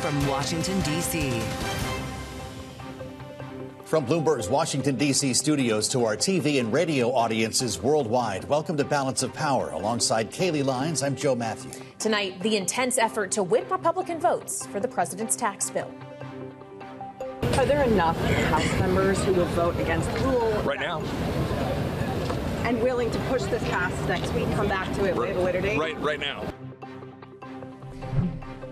from Washington, D.C. From Bloomberg's Washington, D.C. studios to our TV and radio audiences worldwide, welcome to Balance of Power. Alongside Kaylee Lyons, I'm Joe Matthew. Tonight, the intense effort to whip Republican votes for the president's tax bill. Are there enough House members who will vote against the rule right now and willing to push this past next week, come back to it at a later date? Right now.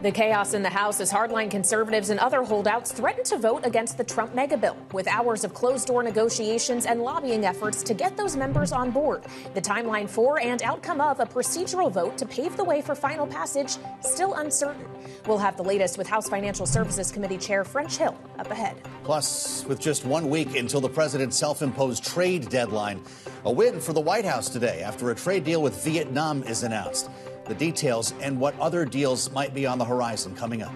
The chaos in the House as hardline conservatives and other holdouts threaten to vote against the Trump mega bill, with hours of closed-door negotiations and lobbying efforts to get those members on board. The timeline for and outcome of a procedural vote to pave the way for final passage still uncertain. We'll have the latest with House Financial Services Committee Chair French Hill up ahead. Plus, with just 1 week until the president's self-imposed trade deadline, a win for the White House today after a trade deal with Vietnam is announced. The details and what other deals might be on the horizon coming up.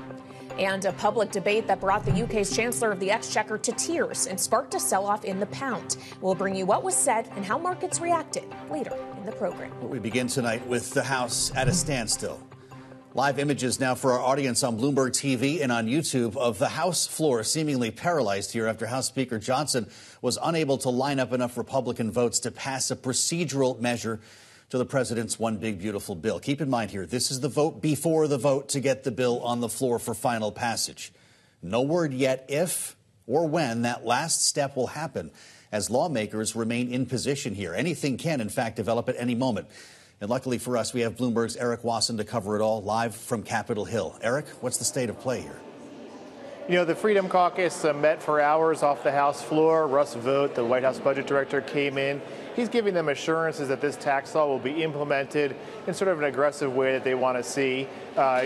And a public debate that brought the UK's Chancellor of the Exchequer to tears and sparked a sell-off in the pound. We'll bring you what was said and how markets reacted later in the program. We begin tonight with the House at a standstill. Live images now for our audience on Bloomberg TV and on YouTube of the House floor seemingly paralyzed here after House Speaker Johnson was unable to line up enough Republican votes to pass a procedural measure to the president's one big beautiful bill. Keep in mind here, this is the vote before the vote to get the bill on the floor for final passage. No word yet if or when that last step will happen as lawmakers remain in position here. Anything can, in fact, develop at any moment. And luckily for us, we have Bloomberg's Erik Wasson to cover it all live from Capitol Hill. Erik, what's the state of play here? You know, the Freedom Caucus met for hours off the House floor. Russ Vought, the White House budget director, came in. He's giving them assurances that this tax law will be implemented in sort of an aggressive way that they want to see.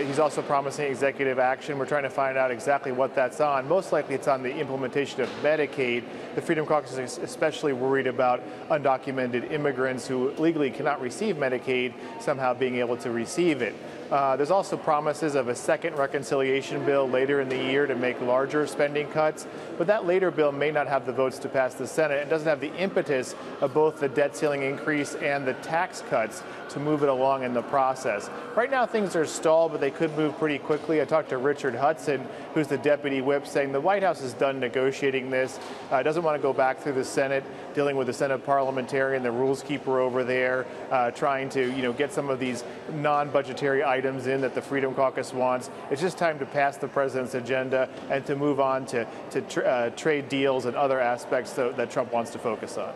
He's also promising executive action. We're trying to find out exactly what that's on. Most likely it's on the implementation of Medicaid. The Freedom Caucus is especially worried about undocumented immigrants who legally cannot receive Medicaid somehow being able to receive it. There's also promises of a second reconciliation bill later in the year to make larger spending cuts. But that later bill may not have the votes to pass the Senate. It doesn't have the impetus of both the debt ceiling increase and the tax cuts to move it along in the process. Right now, things are stalled, but they could move pretty quickly. I talked to Richard Hudson, who's the deputy whip, saying the White House is done negotiating this. Doesn't want to go back through the Senate, dealing with the Senate parliamentarian, the rules keeper over there, trying to get some of these non-budgetary items in that the Freedom Caucus wants. It's just time to pass the president's agenda and to move on to trade deals and other aspects that Trump wants to focus on.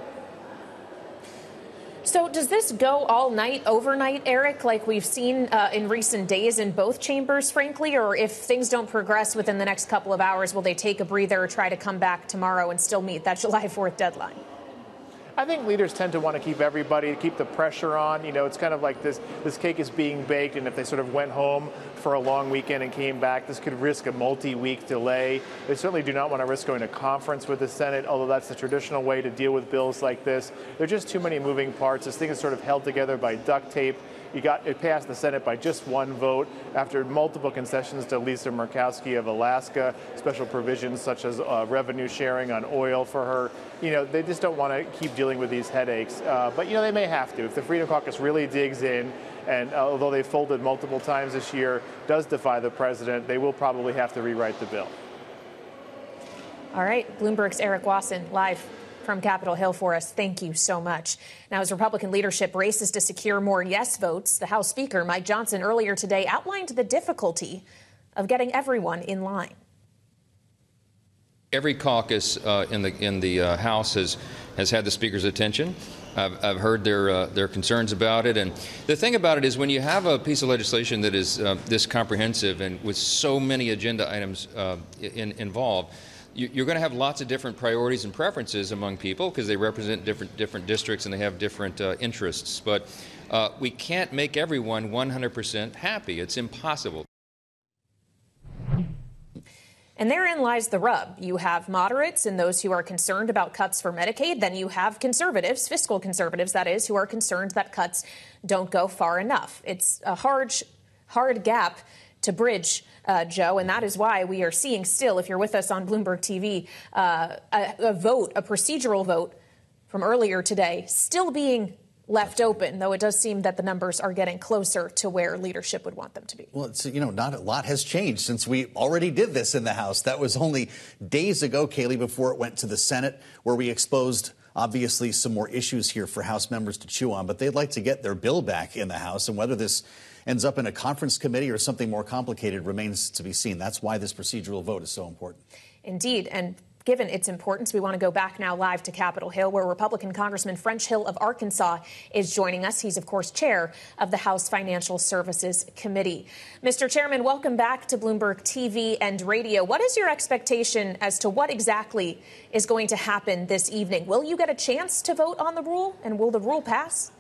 So does this go all night, overnight, Erik, like we've seen in recent days in both chambers, frankly? Or if things don't progress within the next couple of hours, will they take a breather or try to come back tomorrow and still meet that July 4th deadline? I think leaders tend to want to keep the pressure on. It's kind of like this cake is being baked, and if they sort of went home for a long weekend and came back, this could risk a multi-week delay. They certainly do not want to risk going to conference with the Senate, although that's the traditional way to deal with bills like this. There are just too many moving parts. This thing is sort of held together by duct tape. It passed the Senate by just one vote after multiple concessions to Lisa Murkowski of Alaska, special provisions such as revenue sharing on oil for her. They just don't want to keep dealing with these headaches. But they may have to. If the Freedom Caucus really digs in, and although they folded multiple times this year, does defy the president, they will probably have to rewrite the bill. All right. Bloomberg's Erik Wasson live from Capitol Hill for us. Thank you so much. Now, as Republican leadership races to secure more yes votes, the House Speaker, Mike Johnson, earlier today outlined the difficulty of getting everyone in line. Every caucus in the House has had the Speaker's attention. I've heard their concerns about it. And the thing about it is when you have a piece of legislation that is this comprehensive and with so many agenda items involved, you're going to have lots of different priorities and preferences among people because they represent different districts and they have different interests. But we can't make everyone 100% happy. It's impossible. And therein lies the rub. You have moderates and those who are concerned about cuts for Medicaid. Then you have conservatives, fiscal conservatives, that is, who are concerned that cuts don't go far enough. It's a hard gap to bridge, Joe, and that is why we are seeing still, if you're with us on Bloomberg TV, a procedural vote from earlier today still being left open, though it does seem that the numbers are getting closer to where leadership would want them to be. Well, not a lot has changed since we already did this in the House. That was only days ago, Kayleigh, before it went to the Senate, where we exposed, obviously, some more issues here for House members to chew on. But they'd like to get their bill back in the House, and whether this ends up in a conference committee or something more complicated remains to be seen. That's why this procedural vote is so important. Indeed. And given its importance, we want to go back now live to Capitol Hill, where Republican Congressman French Hill of Arkansas is joining us. He's, of course, chair of the House Financial Services Committee. Mr. Chairman, welcome back to Bloomberg TV and radio. What is your expectation as to what exactly is going to happen this evening? Will you get a chance to vote on the rule, and will the rule pass?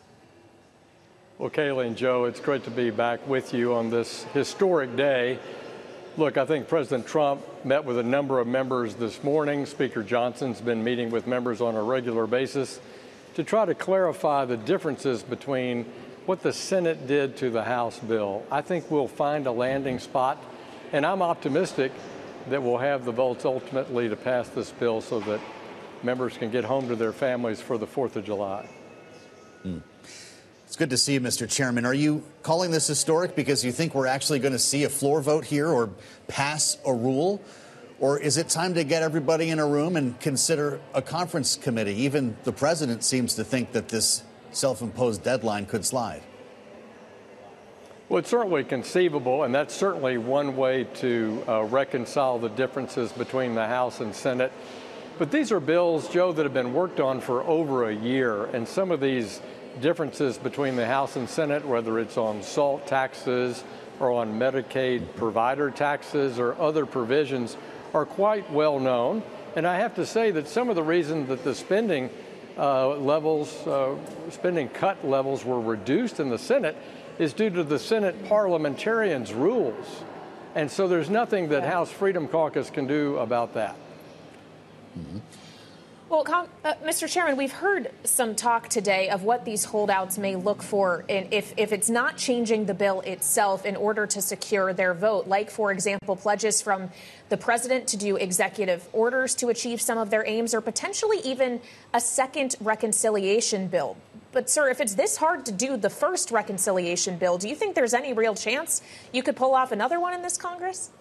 Well, Kayleigh and Joe, it's great to be back with you on this historic day. Look, I think President Trump met with a number of members this morning. Speaker Johnson's been meeting with members on a regular basis to try to clarify the differences between what the Senate did to the House bill. I think we'll find a landing spot, and I'm optimistic that we'll have the votes ultimately to pass this bill so that members can get home to their families for the 4th of July. It's good to see you, Mr. Chairman. Are you calling this historic because you think we're actually going to see a floor vote here or pass a rule? Or is it time to get everybody in a room and consider a conference committee? Even the president seems to think that this self-imposed deadline could slide. Well, it's certainly conceivable, and that's certainly one way to reconcile the differences between the House and Senate. But these are bills, Joe, that have been worked on for over a year, and some of these differences between the House and Senate, whether it's on SALT taxes or on Medicaid provider taxes or other provisions, are quite well known. And I have to say that some of the reason that the spending cut levels were reduced in the Senate is due to the Senate parliamentarians' rules. And so there's nothing that House Freedom Caucus can do about that. Mm-hmm. Well, Mr. Chairman, we've heard some talk today of what these holdouts may look for if it's not changing the bill itself in order to secure their vote, like, for example, pledges from the president to do executive orders to achieve some of their aims, or potentially even a second reconciliation bill. But, sir, if it's this hard to do the first reconciliation bill, do you think there's any real chance you could pull off another one in this Congress?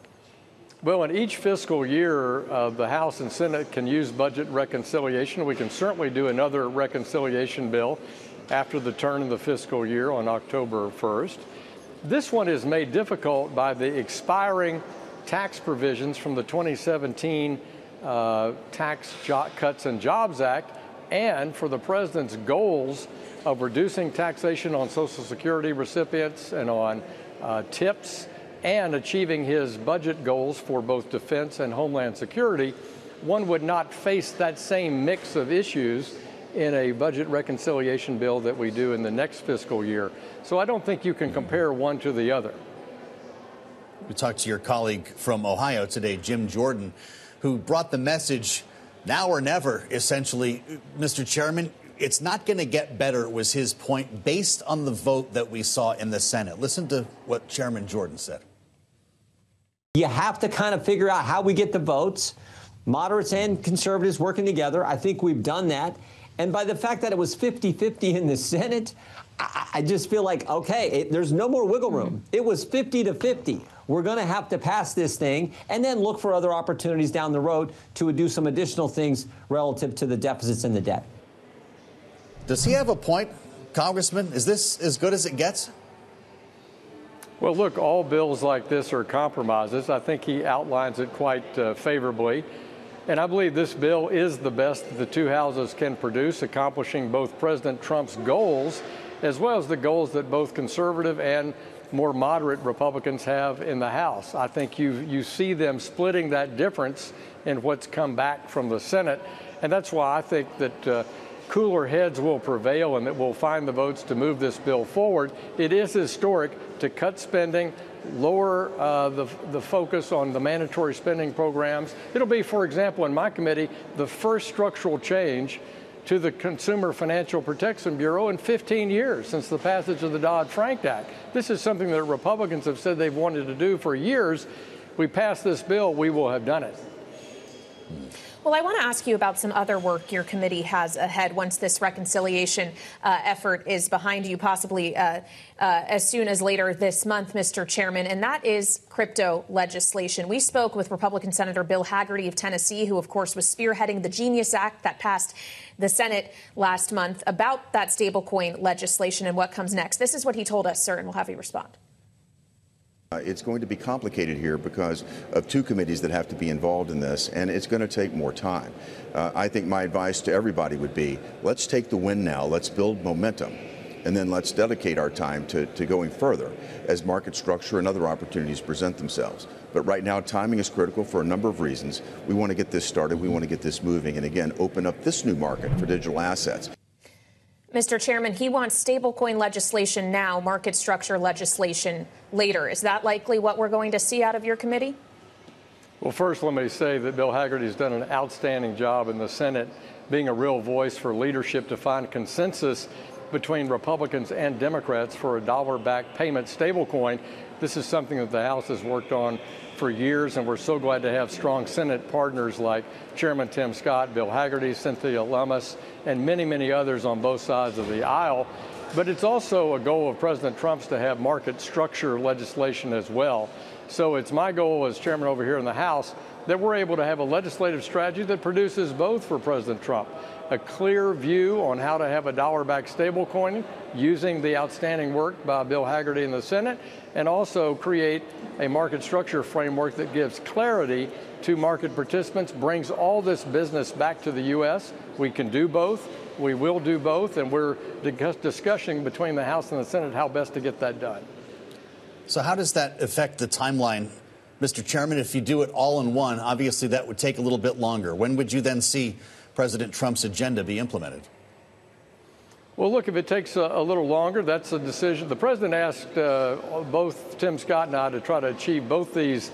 Well, in each fiscal year, the House and Senate can use budget reconciliation. We can certainly do another reconciliation bill after the turn of the fiscal year on October 1st. This one is made difficult by the expiring tax provisions from the 2017 Tax Cuts and Jobs Act, and for the president's goals of reducing taxation on Social Security recipients and on tips, and achieving his budget goals for both defense and homeland security. One would not face that same mix of issues in a budget reconciliation bill that we do in the next fiscal year. So I don't think you can compare one to the other. We talked to your colleague from Ohio today, Jim Jordan, who brought the message, now or never, essentially. Mr. Chairman, it's not going to get better, was his point, based on the vote that we saw in the Senate. Listen to what Chairman Jordan said. You have to kind of figure out how we get the votes, moderates and conservatives working together. I think we've done that. And by the fact that it was 50-50 in the Senate, I just feel like, okay, there's no more wiggle room. It was 50-50. We're going to have to pass this thing and then look for other opportunities down the road to do some additional things relative to the deficits and the debt. Does he have a point, Congressman? Is this as good as it gets? Well, look, all bills like this are compromises. I think he outlines it quite favorably. And I believe this bill is the best the two houses can produce, accomplishing both President Trump's goals as well as the goals that both conservative and more moderate Republicans have in the House. I think you see them splitting that difference in what's come back from the Senate. And that's why I think that cooler heads will prevail and that we'll find the votes to move this bill forward. It is historic to cut spending, lower the focus on the mandatory spending programs. It'll be, for example, in my committee, the first structural change to the Consumer Financial Protection Bureau in 15 years since the passage of the Dodd-Frank Act. This is something that Republicans have said they've wanted to do for years. We pass this bill, we will have done it. Well, I want to ask you about some other work your committee has ahead once this reconciliation effort is behind you, possibly as soon as later this month, Mr. Chairman, and that is crypto legislation. We spoke with Republican Senator Bill Hagerty of Tennessee, who, of course, was spearheading the Genius Act that passed the Senate last month, about that stablecoin legislation and what comes next. This is what he told us, sir, and we'll have you respond. It's going to be complicated here because of two committees that have to be involved in this, and it's going to take more time. I think my advice to everybody would be, let's take the win now, let's build momentum, and then let's dedicate our time to going further as market structure and other opportunities present themselves. But right now, timing is critical for a number of reasons. We want to get this started, we want to get this moving, and again, open up this new market for digital assets. Mr. Chairman, he wants stablecoin legislation now, market structure legislation later. Is that likely what we're going to see out of your committee? Well, first, let me say that Bill Hagerty has done an outstanding job in the Senate, being a real voice for leadership to find consensus between Republicans and Democrats for a dollar-backed payment stablecoin. This is something that the House has worked on for years, and we're so glad to have strong Senate partners like Chairman Tim Scott, Bill Hagerty, Cynthia Lummis, and many, many others on both sides of the aisle. But it's also a goal of President Trump's to have market structure legislation as well. So it's my goal as chairman over here in the House that we're able to have a legislative strategy that produces both for President Trump. A clear view on how to have a dollar-backed stablecoin using the outstanding work by Bill Hagerty in the Senate, and also create a market structure framework that gives clarity to market participants, brings all this business back to the U.S. We can do both. We will do both, and we're discussing between the House and the Senate how best to get that done. So how does that affect the timeline, Mr. Chairman? If you do it all in one, obviously that would take a little bit longer. When would you then see President Trump's agenda be implemented? Well, look, if it takes a little longer, that's a decision. The president asked both Tim Scott and I to try to achieve both these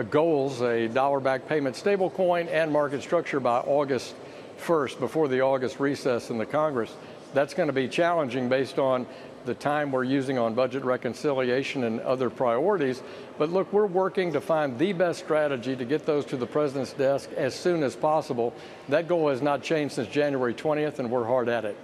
goals, a dollar-backed payment stablecoin and market structure, by August 1st, before the August recess in the Congress. That's going to be challenging based on the time we're using on budget reconciliation and other priorities. But look, we're working to find the best strategy to get those to the president's desk as soon as possible. That goal has not changed since January 20th, and we're hard at it.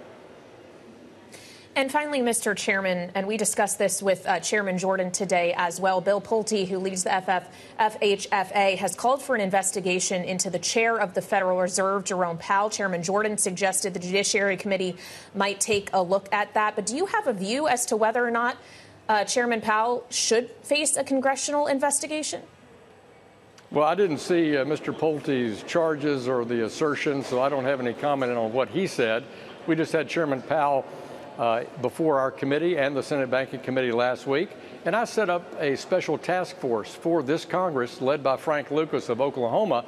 And finally, Mr. Chairman, and we discussed this with Chairman Jordan today as well, Bill Pulte, who leads the FHFA, has called for an investigation into the chair of the Federal Reserve, Jerome Powell. Chairman Jordan suggested the Judiciary Committee might take a look at that. But do you have a view as to whether or not Chairman Powell should face a congressional investigation? Well, I didn't see Mr. Pulte's charges or the assertions, so I don't have any comment on what he said. We just had Chairman Powell before our committee and the Senate Banking Committee last week, and I set up a special task force for this Congress led by Frank Lucas of Oklahoma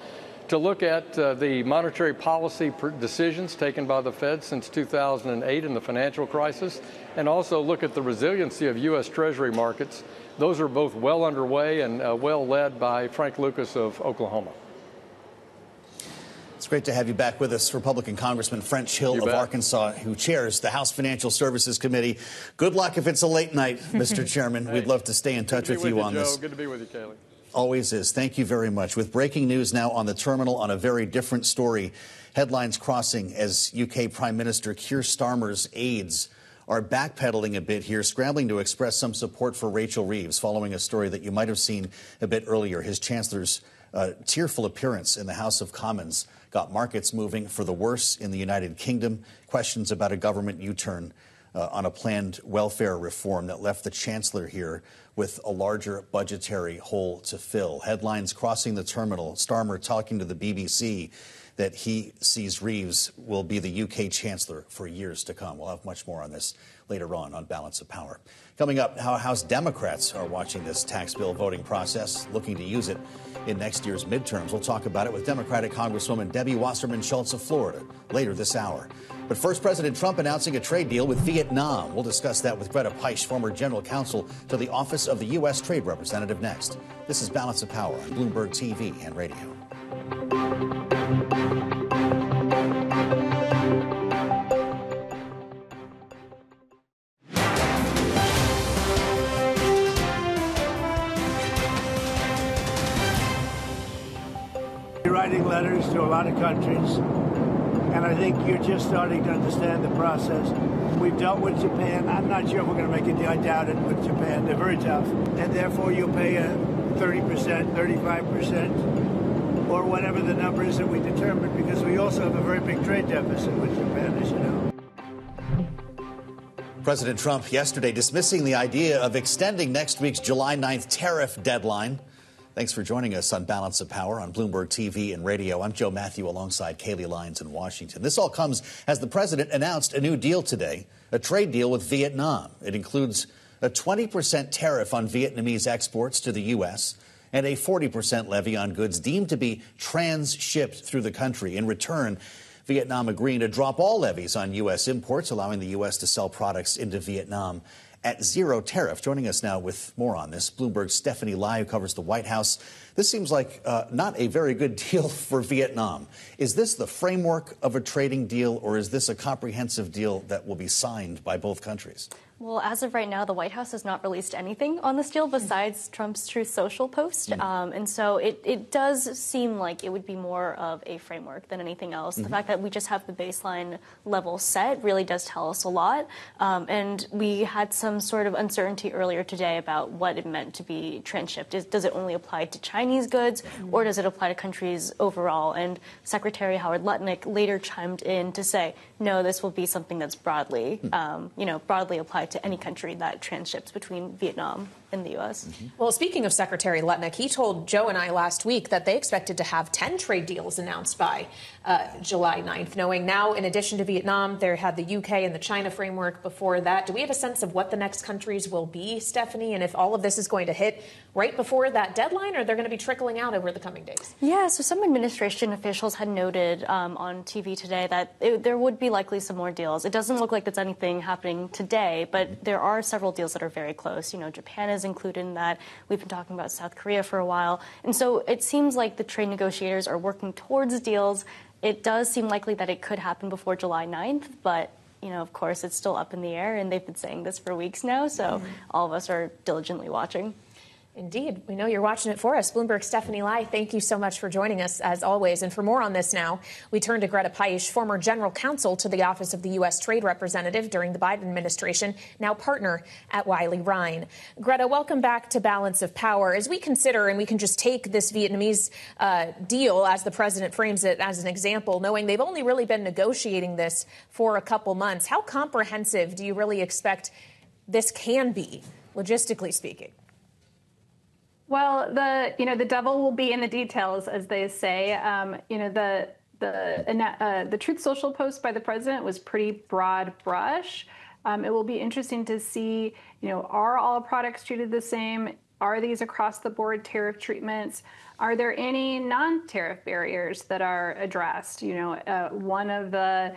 to look at the monetary policy decisions taken by the Fed since 2008 in the financial crisis, and also look at the resiliency of U.S. Treasury markets. Those are both well underway and well led by Frank Lucas of Oklahoma. It's great to have you back with us, Republican Congressman French Hill of Arkansas, who chairs the House Financial Services Committee. Good luck if it's a late night, Mr. Chairman. We'd love to stay in touch with you on this. Good to be with you, Kayleigh. Always is. Thank you very much. With breaking news now on the terminal on a very different story, headlines crossing as UK Prime Minister Keir Starmer's aides are backpedaling a bit here, scrambling to express some support for Rachel Reeves, following a story that you might have seen a bit earlier. His Chancellor's tearful appearance in the House of Commons got markets moving for the worse in the United Kingdom. Questions about a government U-turn on a planned welfare reform that left the Chancellor here with a larger budgetary hole to fill. Headlines crossing the terminal. Starmer talking to the BBC that he sees Reeves will be the UK Chancellor for years to come. We'll have much more on this later on Balance of Power. Coming up, how House Democrats are watching this tax bill voting process, looking to use it in next year's midterms. We'll talk about it with Democratic Congresswoman Debbie Wasserman Schultz of Florida later this hour. But first, President Trump announcing a trade deal with Vietnam. We'll discuss that with Greta Peisch, former General Counsel to the Office of the U.S. Trade Representative, next. This is Balance of Power on Bloomberg TV and radio. Writing letters to a lot of countries, and I think you're just starting to understand the process. We've dealt with Japan. I'm not sure if we're going to make a deal. I doubt it with Japan. They're very tough, and therefore you'll pay a 30%, 35%, or whatever the number is that we determine, because we also have a very big trade deficit with Japan, as you know. President Trump yesterday dismissing the idea of extending next week's July 9th tariff deadline. Thanks for joining us on Balance of Power on Bloomberg TV and radio. I'm Joe Matthew alongside Kaylee Lyons in Washington. This all comes as the president announced a new deal today, a trade deal with Vietnam. It includes a 20% tariff on Vietnamese exports to the U.S. and a 40% levy on goods deemed to be transshipped through the country. In return, Vietnam agreeing to drop all levies on U.S. imports, allowing the U.S. to sell products into Vietnam at zero tariff. Joining us now with more on this, Bloomberg's Stephanie Lai, who covers the White House. This seems like not a very good deal for Vietnam. Is this the framework of a trading deal, or is this a comprehensive deal that will be signed by both countries? Well, as of right now, the White House has not released anything on this deal besides Trump's Truth Social post. And so it does seem like it would be more of a framework than anything else. The fact that we just have the baseline level set really does tell us a lot. And we had some sort of uncertainty earlier today about what it meant to be transshipped. Does it only apply to Chinese goods, or does it apply to countries overall? And Secretary Howard Lutnick later chimed in to say, no, this will be something that's broadly, broadly applied to any country that transships between Vietnam and the U.S. Well, speaking of Secretary Lutnick, he told Joe and I last week that they expected to have 10 trade deals announced by July 9th, knowing now, in addition to Vietnam, there had the UK and the China framework before that. Do we have a sense of what the next countries will be, Stephanie, and if all of this is going to hit right before that deadline, or they're going to be trickling out over the coming days? Yeah, so some administration officials had noted on TV today that there would be likely some more deals. It doesn't look like there's anything happening today, but there are several deals that are very close. You know, Japan is included in that. We've been talking about South Korea for a while. And so it seems like the trade negotiators are working towards deals. It does seem likely that it could happen before July 9th, but, you know, of course, it's still up in the air, and they've been saying this for weeks now, so all of us are diligently watching. Indeed. We know you're watching it for us. Bloomberg's Stephanie Lai, thank you so much for joining us, as always. And for more on this now, we turn to Greta Peisch, former General Counsel to the Office of the U.S. Trade Representative during the Biden administration, now partner at Wiley Rein. Greta, welcome back to Balance of Power. As we consider, and we can just take this Vietnamese deal, as the president frames it, as an example, knowing they've only really been negotiating this for a couple months, how comprehensive do you really expect this can be, logistically speaking? Well, the devil will be in the details, as they say. The Truth Social post by the president was pretty broad brush. It will be interesting to see, are all products treated the same? Are these across the board tariff treatments? Are there any non-tariff barriers that are addressed? One of the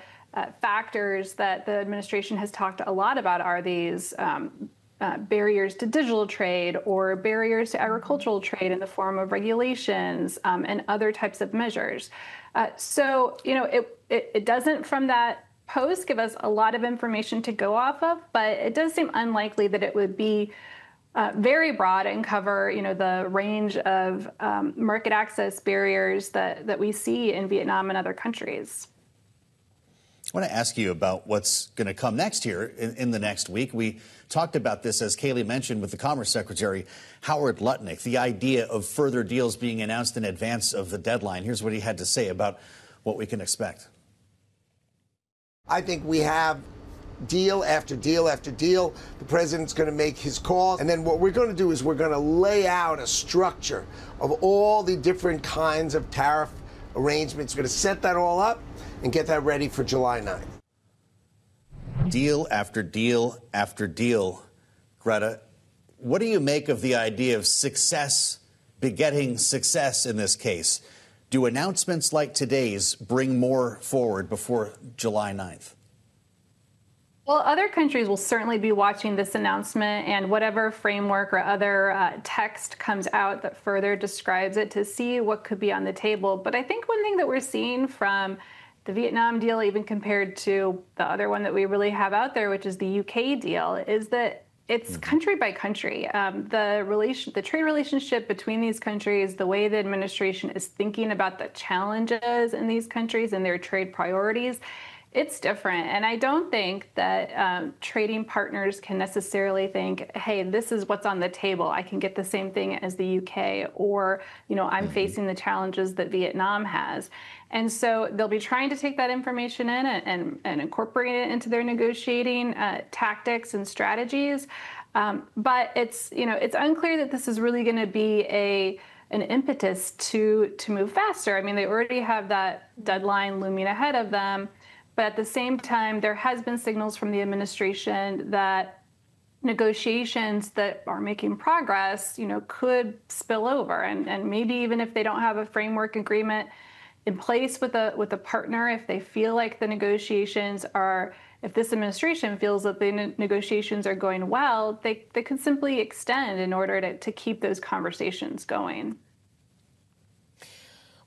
factors that the administration has talked a lot about are these barriers to digital trade or barriers to agricultural trade in the form of regulations and other types of measures. It doesn't, from that post, give us a lot of information to go off of, but it does seem unlikely that it would be very broad and cover, the range of market access barriers that we see in Vietnam and other countries. I want to ask you about what's going to come next here in the next week. We talked about this, as Kaylee mentioned, with the Commerce Secretary, Howard Lutnick, the idea of further deals being announced in advance of the deadline. Here's what he had to say about what we can expect. I think we have deal after deal after deal. The president's going to make his call. And then what we're going to do is we're going to lay out a structure of all the different kinds of tariff arrangements. We're going to set that all up and get that ready for July 9th. Deal after deal after deal. Greta, what do you make of the idea of success begetting success in this case? Do announcements like today's bring more forward before July 9th? Well, other countries will certainly be watching this announcement and whatever framework or other text comes out that further describes it to see what could be on the table. But I think one thing that we're seeing from the Vietnam deal, even compared to the other one that we really have out there, which is the UK deal, is that it's country by country. The trade relationship between these countries, the way the administration is thinking about the challenges in these countries and their trade priorities, it's different. And I don't think that trading partners can necessarily think, hey, this is what's on the table. I can get the same thing as the UK, or, I'm facing the challenges that Vietnam has. And so they'll be trying to take that information in and incorporate it into their negotiating tactics and strategies. But it's unclear that this is really going to be an impetus to move faster. I mean, they already have that deadline looming ahead of them. But at the same time, there has been signals from the administration that negotiations that are making progress, could spill over. And maybe even if they don't have a framework agreement in place with a partner, if they feel like the negotiations are, if this administration feels that the negotiations are going well, they could simply extend in order to keep those conversations going.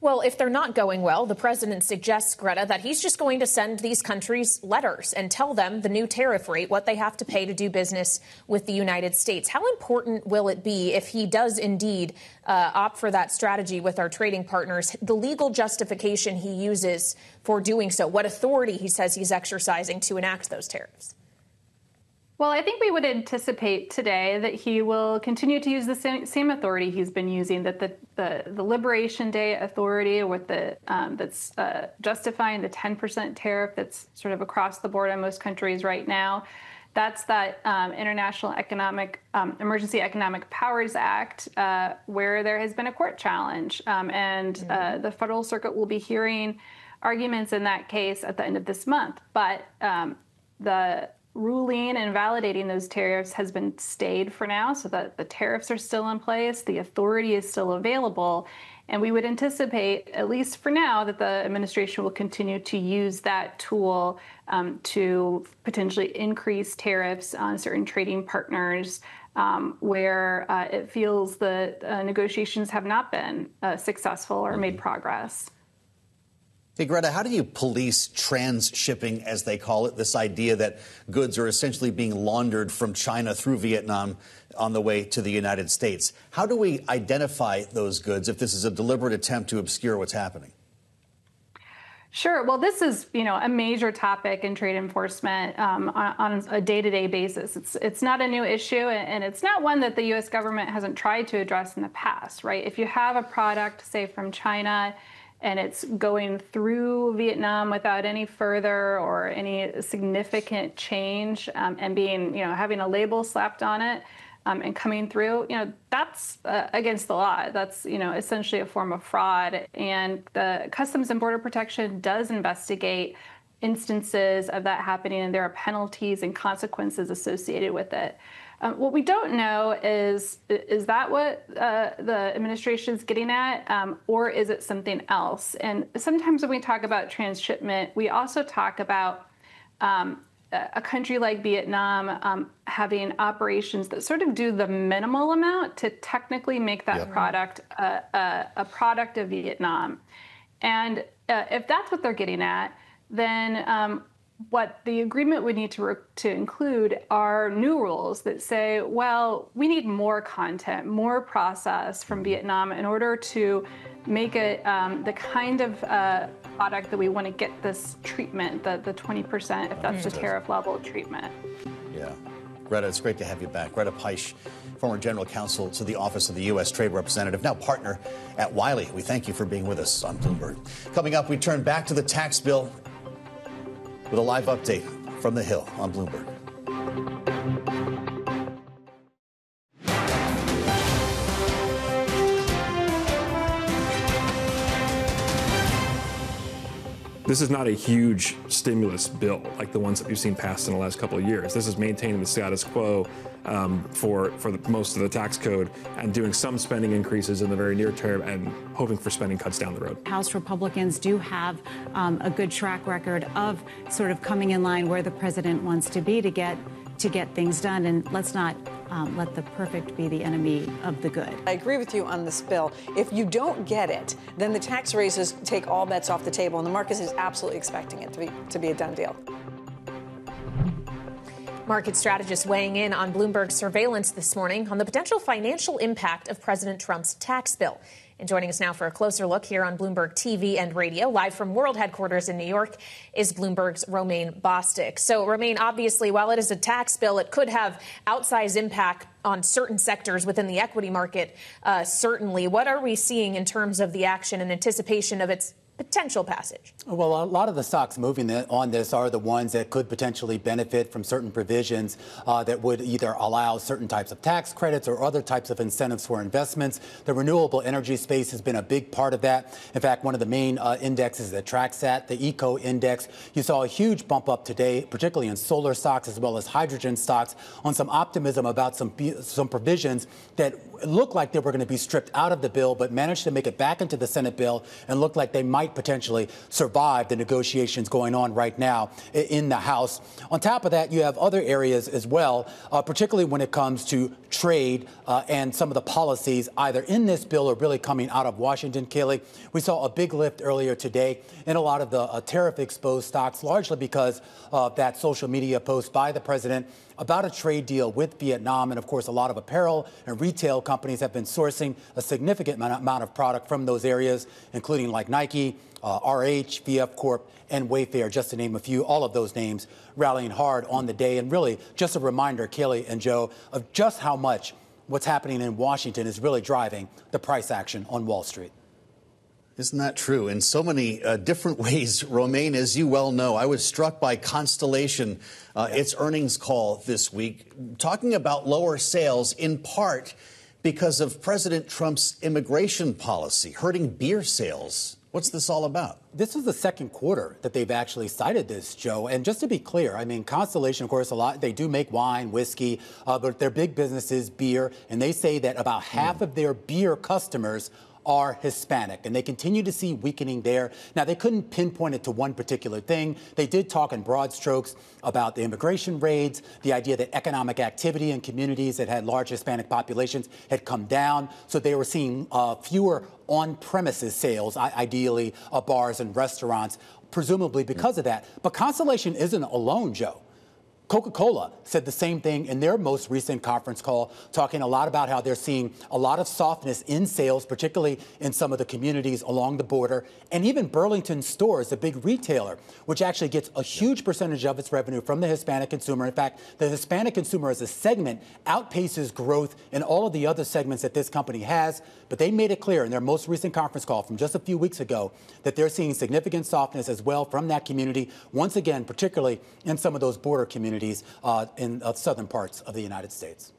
Well, if they're not going well, the president suggests, Greta, that he's just going to send these countries letters and tell them the new tariff rate, what they have to pay to do business with the United States. How important will it be if he does indeed opt for that strategy with our trading partners, the legal justification he uses for doing so, what authority he says he's exercising to enact those tariffs? Well, I think we would anticipate today that he will continue to use the same authority he's been using, that the Liberation Day authority with that's justifying the 10% tariff that's sort of across the board on most countries right now. That's that International Emergency Economic Powers Act, where there has been a court challenge. The Federal Circuit will be hearing arguments in that case at the end of this month. But the ruling and validating those tariffs has been stayed for now, so that the tariffs are still in place, the authority is still available, and we would anticipate, at least for now, that the administration will continue to use that tool to potentially increase tariffs on certain trading partners where it feels that negotiations have not been successful or made progress. Hey, Greta, how do you police transshipping, as they call it, this idea that goods are essentially being laundered from China through Vietnam on the way to the United States? How do we identify those goods if this is a deliberate attempt to obscure what's happening? Sure. Well, this is, a major topic in trade enforcement on a day-to-day basis. It's not a new issue, and it's not one that the U.S. government hasn't tried to address in the past, right? If you have a product, say, from China, and it's going through Vietnam without any further or any significant change, and being, having a label slapped on it and coming through, that's against the law. That's, essentially a form of fraud. And the Customs and Border Protection does investigate instances of that happening, and there are penalties and consequences associated with it. What we don't know is that what the administration's getting at, or is it something else? And sometimes when we talk about transshipment, we also talk about a country like Vietnam having operations that sort of do the minimal amount to technically make that product a product of Vietnam. And if that's what they're getting at, then what the agreement would need to include are new rules that say, well, we need more content, more process from Vietnam in order to make it the kind of product that we want to get this treatment, the 20%, if that's the tariff level treatment. Yeah. Greta, it's great to have you back. Greta Peisch, former General Counsel to the Office of the U.S. Trade Representative, now partner at Wiley. We thank you for being with us on Bloomberg. Coming up, we turn back to the tax bill with a live update from the Hill on Bloomberg. This is not a huge stimulus bill like the ones that we've seen passed in the last couple of years. This is maintaining the status quo for most of the tax code and doing some spending increases in the very near term and hoping for spending cuts down the road. House Republicans do have a good track record of sort of coming in line where the president wants to be to get things done. And let's not let the perfect be the enemy of the good. I agree with you on this bill. If you don't get it, then the tax raises take all bets off the table, and the market is absolutely expecting it to be a done deal. Market strategists weighing in on Bloomberg's surveillance this morning on the potential financial impact of President Trump's tax bill. And joining us now for a closer look here on Bloomberg TV and radio, live from World Headquarters in New York, is Bloomberg's Romaine Bostick. So, Romaine, obviously, while it is a tax bill, it could have outsized impact on certain sectors within the equity market, certainly. What are we seeing in terms of the action and anticipation of its potential passage? Well, a lot of the stocks moving on this are the ones that could potentially benefit from certain provisions that would either allow certain types of tax credits or other types of incentives for investments. The renewable energy space has been a big part of that. In fact, one of the main indexes that tracks that, the Eco Index, you saw a huge bump up today, particularly in solar stocks as well as hydrogen stocks, on some optimism about some provisions that looked like they were going to be stripped out of the bill, but managed to make it back into the Senate bill and looked like they might potentially survive the negotiations going on right now in the House. On top of that, you have other areas as well, particularly when it comes to trade and some of the policies either in this bill or really coming out of Washington. Kayleigh, we saw a big lift earlier today in a lot of the tariff-exposed stocks, largely because of that social media post by the president about a trade deal with Vietnam. And of course, a lot of apparel and retail companies have been sourcing a significant amount of product from those areas, including like Nike, RH, VF Corp, and Wayfair, just to name a few. All of those names rallying hard on the day. And really just a reminder, Kayleigh and Joe, of just how much what's happening in Washington is really driving the price action on Wall Street. Isn't that true? In so many different ways, Romaine, as you well know, I was struck by Constellation, its earnings call this week, talking about lower sales in part because of President Trump's immigration policy, hurting beer sales. What's this all about? This is the second quarter that they've actually cited this, Joe. And just to be clear, I mean, Constellation, of course, they do make wine, whiskey, but their big business is beer. And they say that about half of their beer customers are Hispanic, and they continue to see weakening there. Now, they couldn't pinpoint it to one particular thing. They did talk in broad strokes about the immigration raids, the idea that economic activity in communities that had large Hispanic populations had come down, so they were seeing fewer on-premises sales, ideally bars and restaurants, presumably because of that. But Constellation isn't alone, Joe. Coca-Cola said the same thing in their most recent conference call, talking a lot about how they're seeing a lot of softness in sales, particularly in some of the communities along the border. And even Burlington Stores, the big retailer, which actually gets a huge percentage of its revenue from the Hispanic consumer. In fact, the Hispanic consumer as a segment outpaces growth in all of the other segments that this company has. But they made it clear in their most recent conference call from just a few weeks ago that they're seeing significant softness as well from that community, once again, particularly in some of those border communities in southern parts of the United States.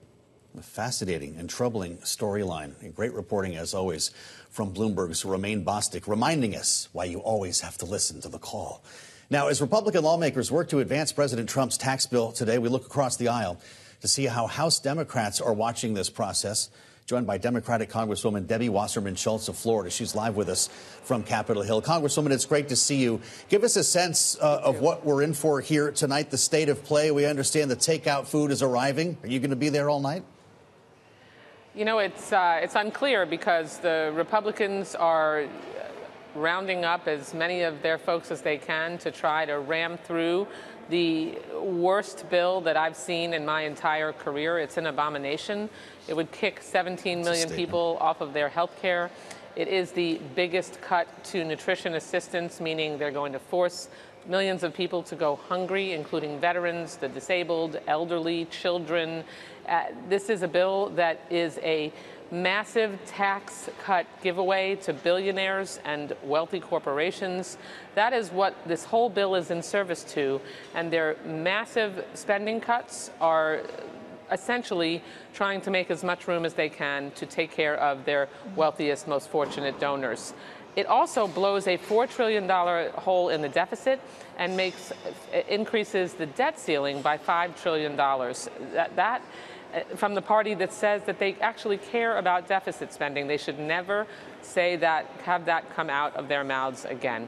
A fascinating and troubling storyline. Great reporting, as always, from Bloomberg's Romaine Bostick, reminding us why you always have to listen to the call. Now, as Republican lawmakers work to advance President Trump's tax bill today, we look across the aisle to see how House Democrats are watching this process. Joined by Democratic Congresswoman Debbie Wasserman Schultz of Florida. She's live with us from Capitol Hill. Congresswoman, it's great to see you. Give us a sense of what we're in for here tonight, the state of play. We understand the takeout food is arriving. Are you going to be there all night? You know, it's unclear because the Republicans are rounding up as many of their folks as they can to try to ram through the worst bill that I've seen in my entire career. It's an abomination. It would kick 17 million people off of their health care. It is the biggest cut to nutrition assistance, meaning they're going to force millions of people to go hungry, including veterans, the disabled, elderly, children. This is a bill that is a massive tax cut giveaway to billionaires and wealthy corporations. That is what this whole bill is in service to. And their massive spending cuts are essentially trying to make as much room as they can to take care of their wealthiest, most fortunate donors. It also blows a $4 trillion hole in the deficit and increases the debt ceiling by $5 trillion. That from the party that says that they actually care about deficit spending. They should never say that, have that come out of their mouths again.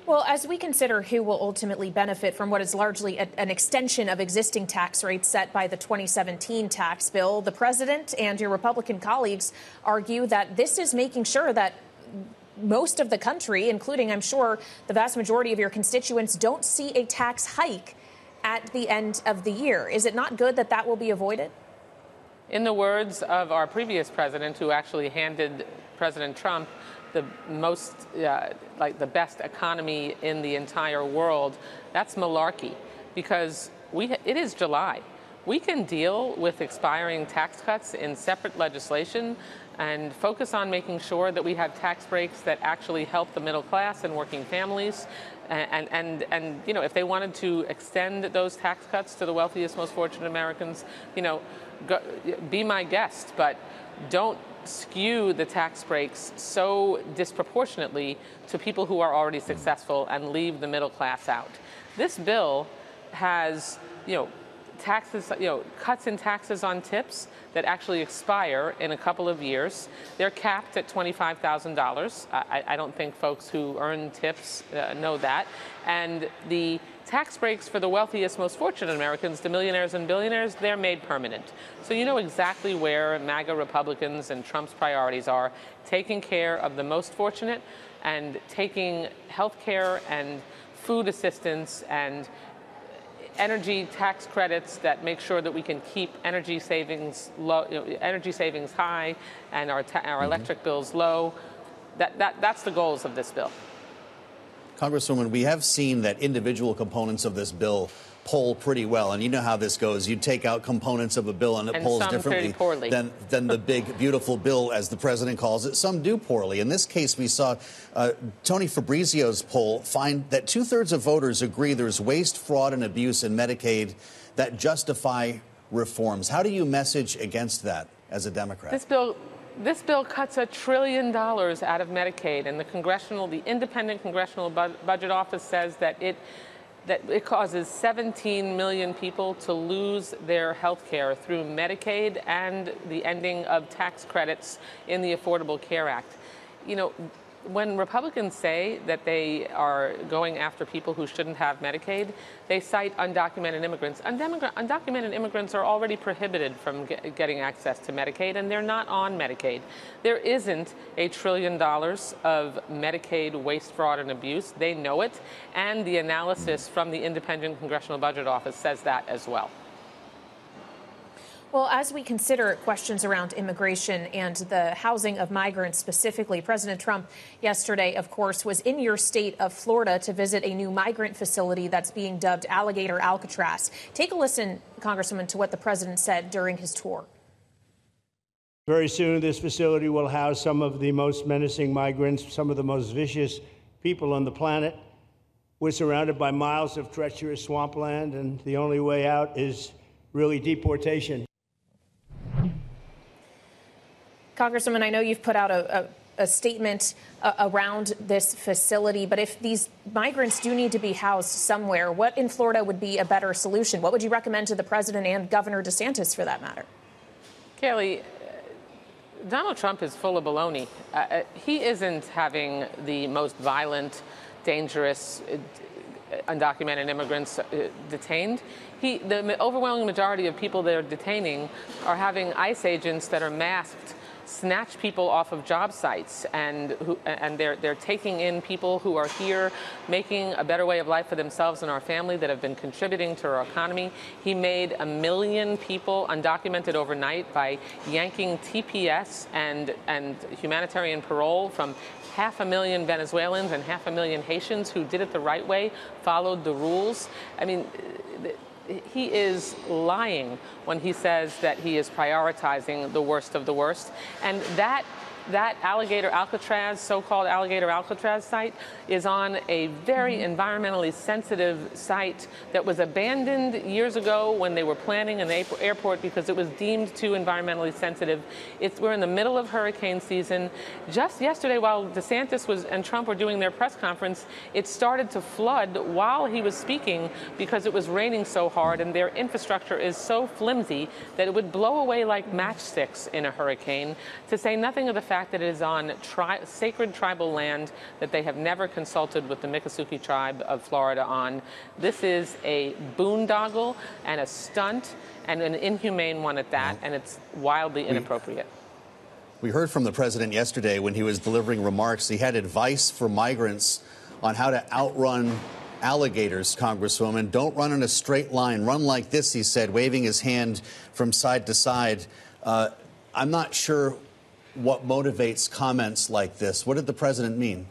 Well, as we consider who will ultimately benefit from what is largely an extension of existing tax rates set by the 2017 tax bill, the president and your Republican colleagues argue that this is making sure that most of the country, including, I'm sure, the vast majority of your constituents, don't see a tax hike at the end of the year. Is it not good that that will be avoided? In the words of our previous president, who actually handed President Trump the most, the best economy in the entire world, that's malarkey, because it is July. We can deal with expiring tax cuts in separate legislation and focus on making sure that we have tax breaks that actually help the middle class and working families. And if they wanted to extend those tax cuts to the wealthiest, most fortunate Americans, be my guest, but don't skew the tax breaks so disproportionately to people who are already successful and leave the middle class out. This bill has, taxes, cuts in taxes on tips that actually expire in a couple of years. They're capped at $25,000. I don't think folks who earn tips know that. And the tax breaks for the wealthiest, most fortunate Americans, the millionaires and billionaires, they're made permanent. So you know exactly where MAGA Republicans and Trump's priorities are, taking care of the most fortunate and taking health care and food assistance and energy tax credits that make sure that we can keep energy savings low, energy savings high, and our electric bills low. That's the goals of this bill. Congresswoman, we have seen that individual components of this bill poll pretty well, and you know how this goes. You take out components of a bill and it polls differently than the big, beautiful bill, as the president calls it. Some do poorly. In this case, we saw Tony Fabrizio's poll find that 2/3 of voters agree there's waste, fraud, and abuse in Medicaid that justify reforms. How do you message against that as a Democrat? This bill cuts $1 trillion out of Medicaid, and the independent Congressional Budget Office says that it causes 17 million people to lose their health care through Medicaid and the ending of tax credits in the Affordable Care Act. When Republicans say that they are going after people who shouldn't have Medicaid, they cite undocumented immigrants. Undocumented immigrants are already prohibited from getting access to Medicaid, and they're not on Medicaid. There isn't $1 trillion of Medicaid waste, fraud, and abuse. They know it, and the analysis from the Independent Congressional Budget Office says that as well. Well, as we consider questions around immigration and the housing of migrants specifically, President Trump yesterday, of course, was in your state of Florida to visit a new migrant facility that's being dubbed Alligator Alcatraz. Take a listen, Congresswoman, to what the president said during his tour. Very soon, this facility will house some of the most menacing migrants, some of the most vicious people on the planet. We're surrounded by miles of treacherous swampland, and the only way out is really deportation. Congresswoman, I know you've put out a statement around this facility, but if these migrants do need to be housed somewhere, what in Florida would be a better solution? What would you recommend to the president and Governor DeSantis for that matter? Kayleigh, Donald Trump is full of baloney. He isn't having the most violent, dangerous, undocumented immigrants detained. The overwhelming majority of people they're detaining are having ICE agents that are masked snatch people off of job sites, and they're taking in people who are here making a better way of life for themselves and our family, that have been contributing to our economy. He made 1 million people undocumented overnight by yanking TPS and humanitarian parole from 500,000 Venezuelans and 500,000 Haitians who did it the right way, followed the rules. I mean, he is lying when he says that he is prioritizing the worst of the worst. And that Alligator Alcatraz, so-called Alligator Alcatraz site, is on a very environmentally sensitive site that was abandoned years ago when they were planning an airport because it was deemed too environmentally sensitive. We're in the middle of hurricane season. Just yesterday, while DeSantis and Trump were doing their press conference, it started to flood while he was speaking because it was raining so hard, and their infrastructure is so flimsy that it would blow away like matchsticks in a hurricane, to say nothing of the fact that it is on sacred tribal land that they have never consulted with the Miccosukee tribe of Florida on. This is a boondoggle and a stunt, and an inhumane one at that, and it's wildly inappropriate. We heard from the president yesterday when he was delivering remarks. He had advice for migrants on how to outrun alligators, Congresswoman, don't run in a straight line. Run like this, he said, waving his hand from side to side. I'm not sure what motivates comments like this. What did the president mean?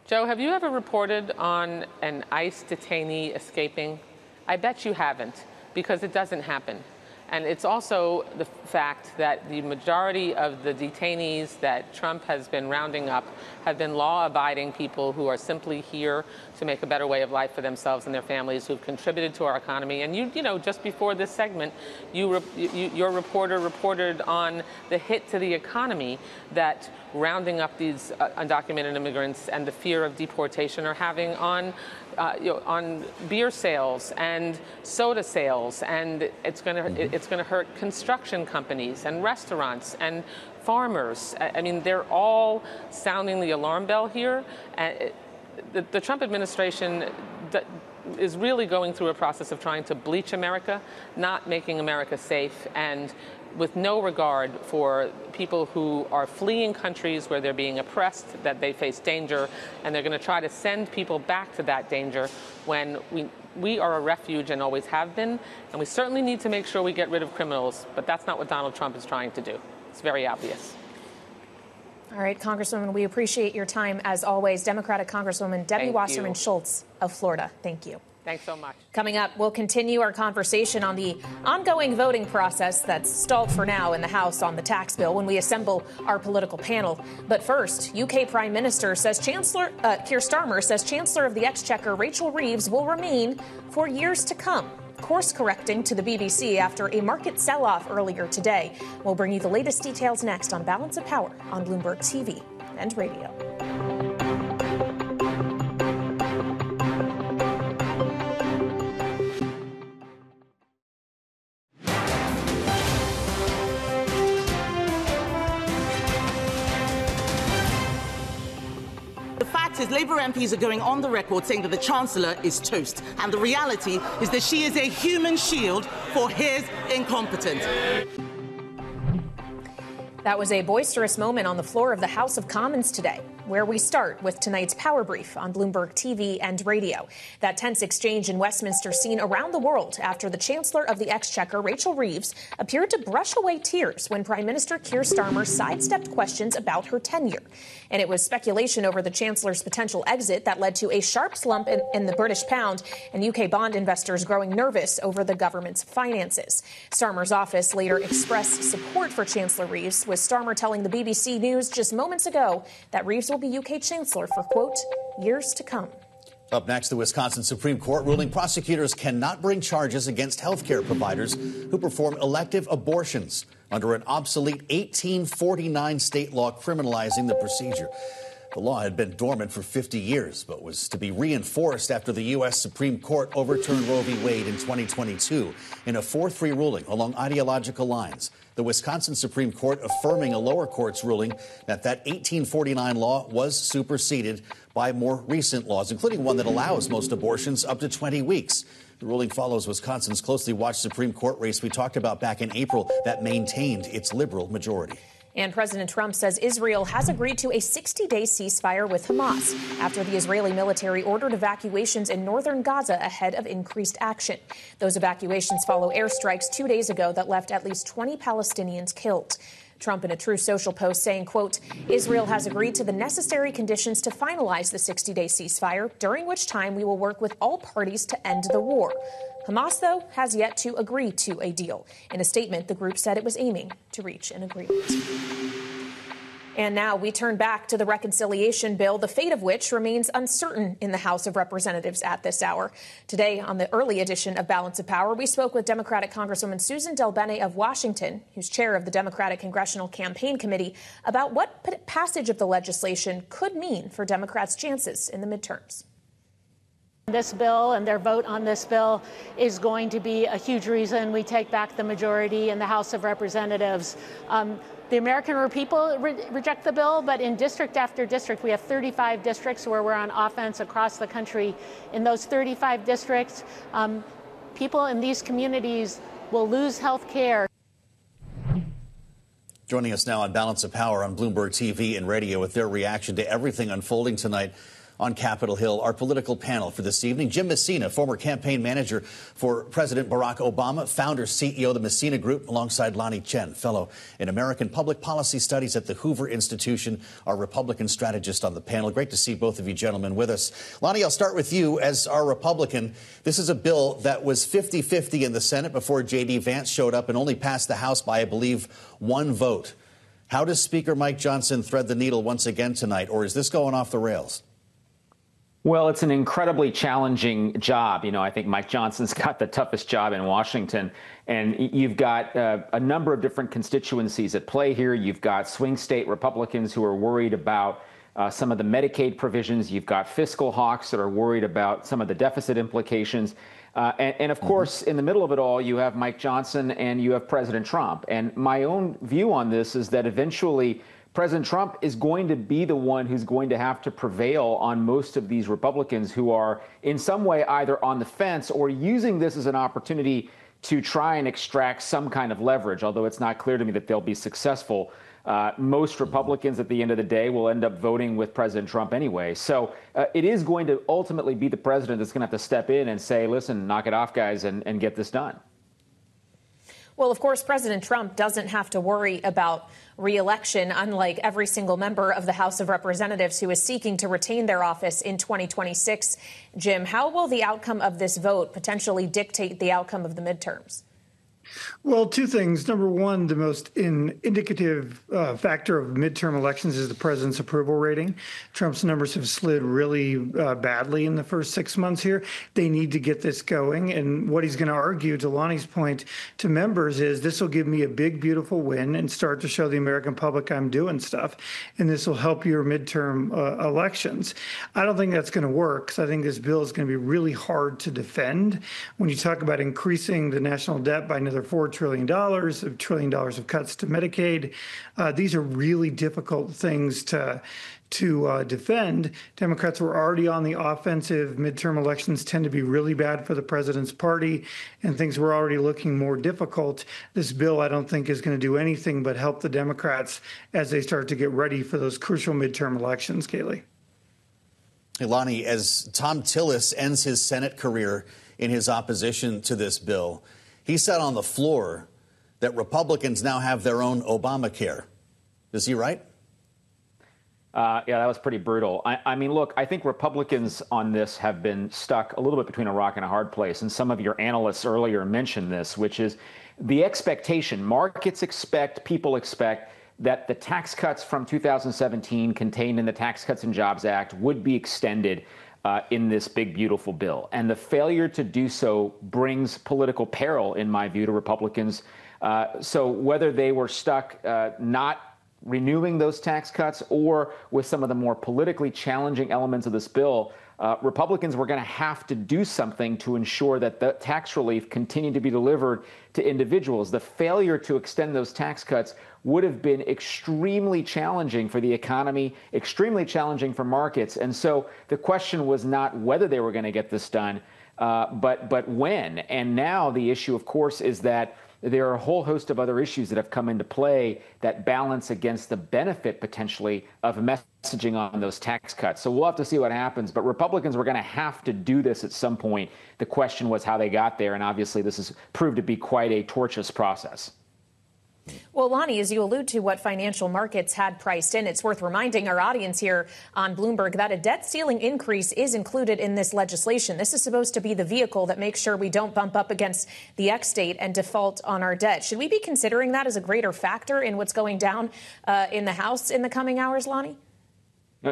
Joe, have you ever reported on an ICE detainee escaping? I bet you haven't, because it doesn't happen. And it's also the fact that the majority of the detainees that Trump has been rounding up have been law-abiding people who are simply here to make a better way of life for themselves and their families, who've contributed to our economy. And you know, just before this segment, your reporter reported on the hit to the economy that rounding up these undocumented immigrants and the fear of deportation are having on beer sales and soda sales, and it's going to hurt construction companies and restaurants and farmers. I mean, they're all sounding the alarm bell here. The Trump administration is really going through a process of trying to bleach America, not making America safe, and with no regard for people who are fleeing countries where they're being oppressed, that they face danger, and they're going to try to send people back to that danger when we are a refuge and always have been, and we certainly need to make sure we get rid of criminals, but that's not what Donald Trump is trying to do. It's very obvious. All right, Congresswoman, we appreciate your time as always. Democratic Congresswoman Debbie Wasserman Schultz of Florida. Thank you. Thanks so much. Coming up, we'll continue our conversation on the ongoing voting process that's stalled for now in the House on the tax bill when we assemble our political panel. But first, UK Prime Minister says Chancellor Keir Starmer says Chancellor of the Exchequer Rachel Reeves will remain for years to come, course correcting to the BBC after a market sell-off earlier today. We'll bring you the latest details next on Balance of Power on Bloomberg TV and radio. Labour MPs are going on the record saying that the Chancellor is toast. And the reality is that she is a human shield for his incompetence. That was a boisterous moment on the floor of the House of Commons today, where we start with tonight's Power Brief on Bloomberg TV and radio. That tense exchange in Westminster seen around the world after the Chancellor of the Exchequer, Rachel Reeves, appeared to brush away tears when Prime Minister Keir Starmer sidestepped questions about her tenure. And it was speculation over the Chancellor's potential exit that led to a sharp slump in the British pound and UK bond investors growing nervous over the government's finances. Starmer's office later expressed support for Chancellor Reeves, with Starmer telling the BBC News just moments ago that Reeves will be UK Chancellor for, quote, years to come. Up next, the Wisconsin Supreme Court ruling prosecutors cannot bring charges against healthcare providers who perform elective abortions under an obsolete 1849 state law criminalizing the procedure. The law had been dormant for 50 years, but was to be reinforced after the U.S. Supreme Court overturned Roe v. Wade in 2022 in a 4-3 ruling along ideological lines. The Wisconsin Supreme Court affirming a lower court's ruling that 1849 law was superseded by more recent laws, including one that allows most abortions up to 20 weeks. The ruling follows Wisconsin's closely watched Supreme Court race we talked about back in April that maintained its liberal majority. And President Trump says Israel has agreed to a 60-day ceasefire with Hamas after the Israeli military ordered evacuations in northern Gaza ahead of increased action. Those evacuations follow airstrikes 2 days ago that left at least 20 Palestinians killed. Trump in a Truth Social post saying, quote, Israel has agreed to the necessary conditions to finalize the 60-day ceasefire, during which time we will work with all parties to end the war. Hamas, though, has yet to agree to a deal. In a statement, the group said it was aiming to reach an agreement. And now we turn back to the reconciliation bill, the fate of which remains uncertain in the House of Representatives at this hour. Today, on the early edition of Balance of Power, we spoke with Democratic Congresswoman Susan DelBene of Washington, who's chair of the Democratic Congressional Campaign Committee, about what passage of the legislation could mean for Democrats' chances in the midterms. This bill and their vote on this bill is going to be a huge reason we take back the majority in the House of Representatives. The American people reject the bill, but in district after district, we have 35 districts where we're on offense across the country. In those 35 districts, people in these communities will lose health care. Joining us now on Balance of Power on Bloomberg TV and radio with their reaction to everything unfolding tonight. on Capitol Hill. Our political panel for this evening: Jim Messina, former campaign manager for President Barack Obama, founder, CEO of the Messina Group, alongside Lonnie Chen, fellow in American Public Policy Studies at the Hoover Institution, our Republican strategist on the panel. Great to see both of you gentlemen with us. Lonnie, I'll start with you as our Republican. This is a bill that was 50-50 in the Senate before J.D. Vance showed up and only passed the House by, I believe, one vote. How does Speaker Mike Johnson thread the needle once again tonight, or is this going off the rails? Well, it's an incredibly challenging job. You know, I think Mike Johnson's got the toughest job in Washington, and you've got a number of different constituencies at play here. You've got swing state Republicans who are worried about some of the Medicaid provisions. You've got fiscal hawks that are worried about some of the deficit implications. And of course, in the middle of it all, you have Mike Johnson and you have President Trump. And my own view on this is that eventually President Trump is going to be the one who's going to have to prevail on most of these Republicans who are in some way either on the fence or using this as an opportunity to try and extract some kind of leverage, although it's not clear to me that they'll be successful. Most Republicans at the end of the day will end up voting with President Trump anyway. So it is going to ultimately be the president that's going to have to step in and say, listen, knock it off, guys, and get this done. Well, of course, President Trump doesn't have to worry about re-election, unlike every single member of the House of Representatives who is seeking to retain their office in 2026. Jim, how will the outcome of this vote potentially dictate the outcome of the midterms? Well, two things. Number one, the most indicative factor of midterm elections is the president's approval rating. Trump's numbers have slid really badly in the first 6 months here. They need to get this going. And what he's going to argue, to Lonnie's point, to members is this will give me a big, beautiful win and start to show the American public I'm doing stuff. And this will help your midterm elections. I don't think that's going to work, because I think this bill is going to be really hard to defend. When you talk about increasing the national debt by another $4 trillion, $1 trillion of cuts to Medicaid. These are really difficult things to defend. Democrats were already on the offensive. Midterm elections tend to be really bad for the president's party, and things were already looking more difficult. This bill, I don't think, is going to do anything but help the Democrats as they start to get ready for those crucial midterm elections, Kayleigh. Hey, Lonnie, as Tom Tillis ends his Senate career in his opposition to this bill, he said on the floor that Republicans now have their own Obamacare. Is he right? Yeah, that was pretty brutal. I mean, look, I think Republicans on this have been stuck a little bit between a rock and a hard place. And some of your analysts earlier mentioned this, which is the expectation. Markets expect, people expect that the tax cuts from 2017 contained in the Tax Cuts and Jobs Act would be extended in this big, beautiful bill. And the failure to do so brings political peril, in my view, to Republicans. So whether they were stuck not renewing those tax cuts or with some of the more politically challenging elements of this bill, Republicans were going to have to do something to ensure that the tax relief continued to be delivered to individuals. The failure to extend those tax cuts would have been extremely challenging for the economy, extremely challenging for markets. And so the question was not whether they were going to get this done, but when. And now the issue, of course, is that there are a whole host of other issues that have come into play that balance against the benefit potentially of messaging on those tax cuts. So we'll have to see what happens. But Republicans were going to have to do this at some point. The question was how they got there. And obviously, this has proved to be quite a tortuous process. Well, Lonnie, as you allude to what financial markets had priced in, it's worth reminding our audience here on Bloomberg that a debt ceiling increase is included in this legislation. This is supposed to be the vehicle that makes sure we don't bump up against the X date and default on our debt. Should we be considering that as a greater factor in what's going down in the House in the coming hours, Lonnie?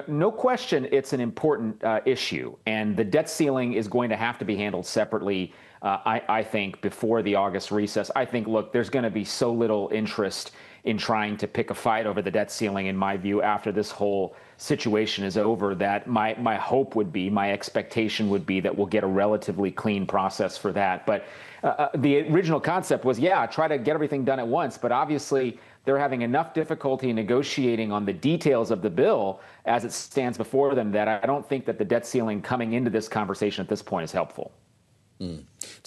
No question, it's an important issue, and the debt ceiling is going to have to be handled separately. I think, before the August recess. I think, look, there's going to be so little interest in trying to pick a fight over the debt ceiling, in my view, after this whole situation is over, that my hope would be, my expectation would be that we'll get a relatively clean process for that. But the original concept was, yeah, try to get everything done at once. But obviously, they're having enough difficulty negotiating on the details of the bill as it stands before them that I don't think that the debt ceiling coming into this conversation at this point is helpful.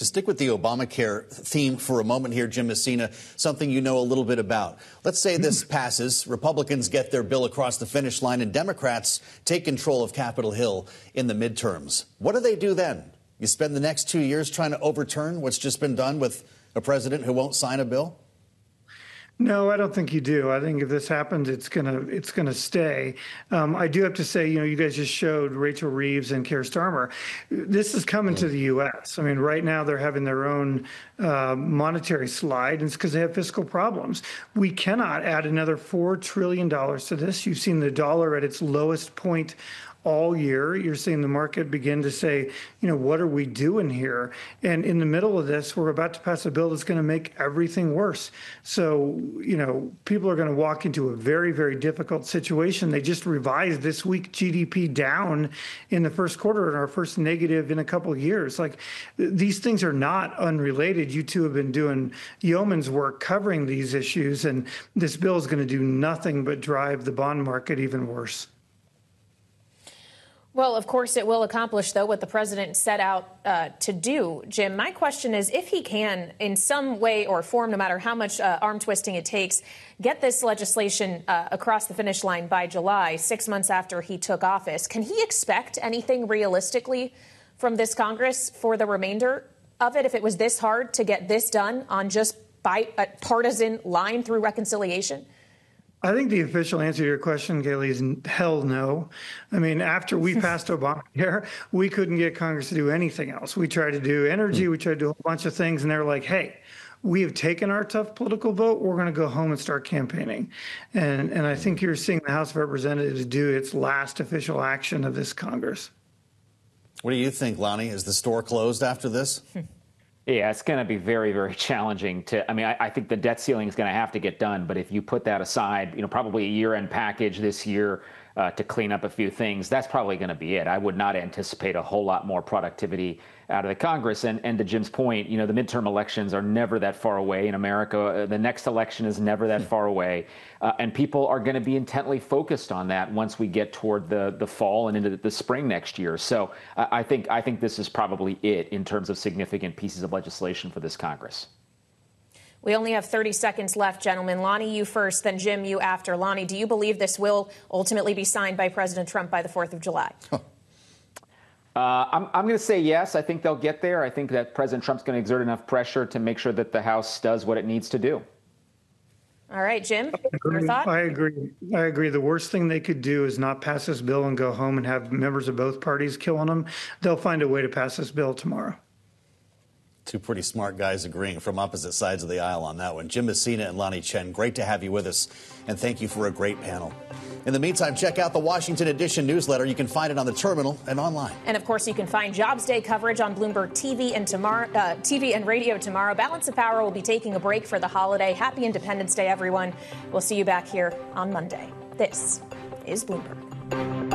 To stick with the Obamacare theme for a moment here, Jim Messina, something you know a little bit about. Let's say this passes, Republicans get their bill across the finish line, and Democrats take control of Capitol Hill in the midterms. What do they do then? You spend the next 2 years trying to overturn what's just been done with a president who won't sign a bill? No, I don't think you do. I think if this happens, it's gonna stay. I do have to say, you guys just showed Rachel Reeves and Keir Starmer. This is coming to the U.S. I mean, right now they're having their own monetary slide, and it's because they have fiscal problems. We cannot add another $4 trillion to this. You've seen the dollar at its lowest point all year. You're seeing the market begin to say, what are we doing here? And in the middle of this, we're about to pass a bill that's going to make everything worse. So, people are going to walk into a very, very difficult situation. They just revised this week GDP down in the first quarter and our first negative in a couple of years. Like, these things are not unrelated. You two have been doing yeoman's work covering these issues, and this bill is going to do nothing but drive the bond market even worse. Well, of course, it will accomplish, though, what the president set out to do. Jim, my question is, if he can, in some way or form, no matter how much arm twisting it takes, get this legislation across the finish line by July, 6 months after he took office, can he expect anything realistically from this Congress for the remainder of it if it was this hard to get this done on just by a partisan line through reconciliation? I think the official answer to your question, Kayleigh, is hell no. I mean, after we passed Obamacare, we couldn't get Congress to do anything else. We tried to do energy, we tried to do a bunch of things, and they were like, hey, we have taken our tough political vote, we're going to go home and start campaigning. And I think you're seeing the House of Representatives do its last official action of this Congress. What do you think, Lonnie? Is the store closed after this? Yeah, it's going to be very, very challenging I think the debt ceiling is going to have to get done. But if you put that aside, probably a year-end package this year to clean up a few things, that's probably going to be it. I would not anticipate a whole lot more productivity out of the Congress. And to Jim's point, the midterm elections are never that far away in America. The next election is never that far away. And people are going to be intently focused on that once we get toward the fall and into the spring next year. So I think this is probably it in terms of significant pieces of legislation for this Congress. We only have 30 seconds left, gentlemen. Lonnie, you first, then Jim, you after. Lonnie, do you believe this will ultimately be signed by President Trump by the 4th of July? I'm going to say yes. I think they'll get there. I think that President Trump's going to exert enough pressure to make sure that the House does what it needs to do. All right, Jim, your thought? I agree. The worst thing they could do is not pass this bill and go home and have members of both parties killing them. They'll find a way to pass this bill tomorrow. Two pretty smart guys agreeing from opposite sides of the aisle on that one. Jim Messina and Lonnie Chen, great to have you with us, and thank you for a great panel. In the meantime, check out the Washington Edition newsletter. You can find it on the terminal and online. And, of course, you can find Jobs Day coverage on Bloomberg TV and radio tomorrow. Balance of Power will be taking a break for the holiday. Happy Independence Day, everyone. We'll see you back here on Monday. This is Bloomberg.